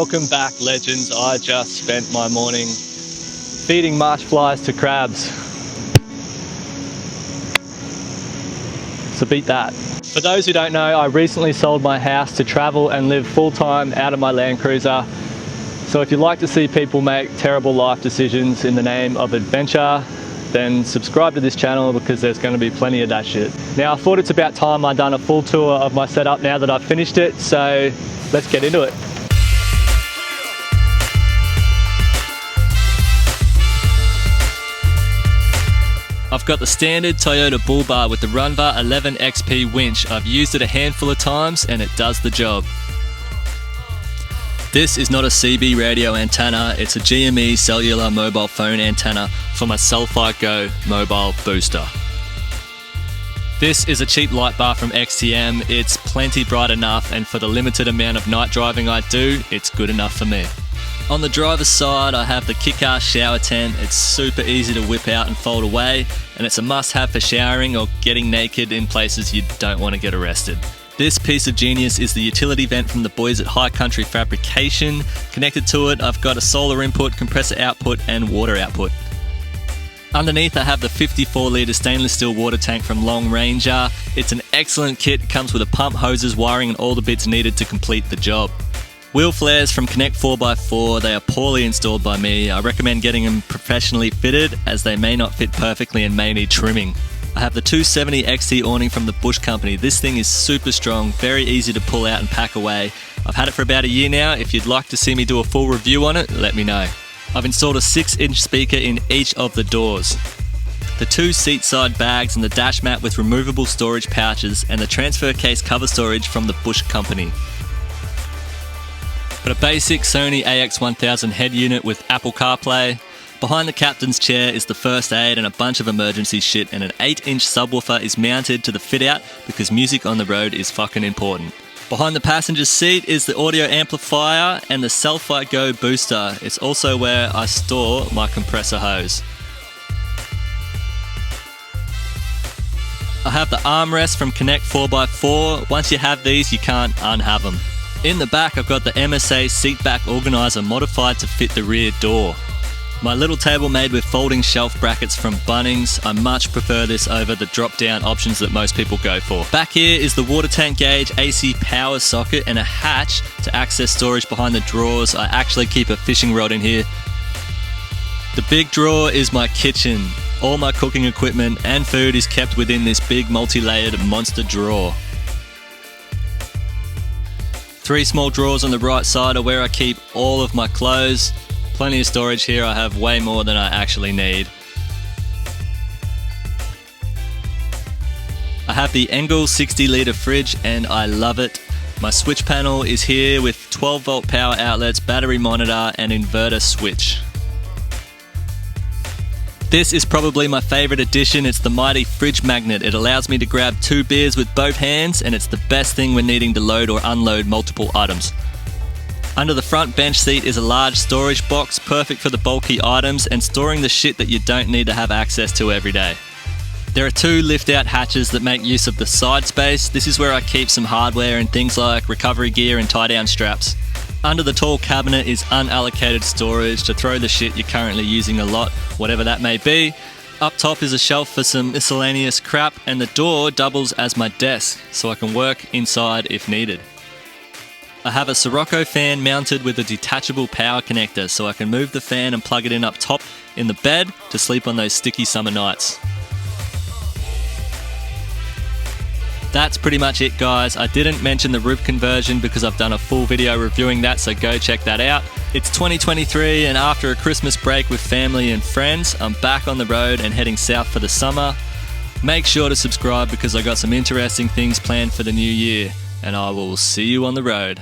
Welcome back, legends. I just spent my morning feeding marsh flies to crabs. So beat that. For those who don't know, I recently sold my house to travel and live full-time out of my Land Cruiser. So if you'd like to see people make terrible life decisions in the name of adventure, then subscribe to this channel because there's going to be plenty of that shit. Now I thought it's about time I'd done a full tour of my setup now that I've finished it, so let's get into it. I've got the standard Toyota bull bar with the Runva 11 XP winch. I've used it a handful of times and it does the job. This is not a CB radio antenna, it's a GME cellular mobile phone antenna for my Cel-Fi Go Mobile booster. This is a cheap light bar from XTM. It's plenty bright enough, and for the limited amount of night driving I do, it's good enough for me. On the driver's side, I have the KickAss shower tent. It's super easy to whip out and fold away, and it's a must-have for showering or getting naked in places you don't want to get arrested. This piece of genius is the utility vent from the boys at High Country Fabrication. Connected to it, I've got a solar input, compressor output, and water output. Underneath, I have the 54 litre stainless steel water tank from Long Ranger. It's an excellent kit. It comes with a pump, hoses, wiring, and all the bits needed to complete the job. Wheel flares from Connect 4x4, they are poorly installed by me. I recommend getting them professionally fitted as they may not fit perfectly and may need trimming. I have the 270 XT awning from the Bush Company. This thing is super strong, very easy to pull out and pack away. I've had it for about a year now. If you'd like to see me do a full review on it, let me know. I've installed a 6-inch speaker in each of the doors. The 2 seat side bags and the dash mat with removable storage pouches and the transfer case cover storage from the Bush Company. Got a basic Sony AX1000 head unit with Apple CarPlay. Behind the captain's chair is the first aid and a bunch of emergency shit, and an 8-inch subwoofer is mounted to the fit out because music on the road is fucking important. Behind the passenger seat is the audio amplifier and the Cel-Fi Go booster. It's also where I store my compressor hose. I have the armrest from Connect 4x4. Once you have these, you can't unhave them. In the back, I've got the MSA seat back organizer modified to fit the rear door. My little table made with folding shelf brackets from Bunnings. I much prefer this over the drop-down options that most people go for. Back here is the water tank gauge, AC power socket, and a hatch to access storage behind the drawers. I actually keep a fishing rod in here. The big drawer is my kitchen. All my cooking equipment and food is kept within this big multi-layered monster drawer. 3 small drawers on the right side are where I keep all of my clothes. Plenty of storage here. I have way more than I actually need. I have the Engel 60 litre fridge and I love it. My switch panel is here with 12 volt power outlets, battery monitor and inverter switch. This is probably my favourite addition. It's the mighty fridge magnet. It allows me to grab 2 beers with both hands, and it's the best thing when needing to load or unload multiple items. Under the front bench seat is a large storage box, perfect for the bulky items and storing the shit that you don't need to have access to every day. There are 2 lift-out hatches that make use of the side space. This is where I keep some hardware and things like recovery gear and tie-down straps. Under the tall cabinet is unallocated storage to throw the shit you're currently using a lot, whatever that may be. Up top is a shelf for some miscellaneous crap, and the door doubles as my desk, so I can work inside if needed. I have a Sirocco fan mounted with a detachable power connector, so I can move the fan and plug it in up top in the bed to sleep on those sticky summer nights. That's pretty much it, guys. I didn't mention the roof conversion because I've done a full video reviewing that, so go check that out. It's 2023 and after a Christmas break with family and friends, I'm back on the road and heading south for the summer. Make sure to subscribe because I got some interesting things planned for the new year, and I will see you on the road.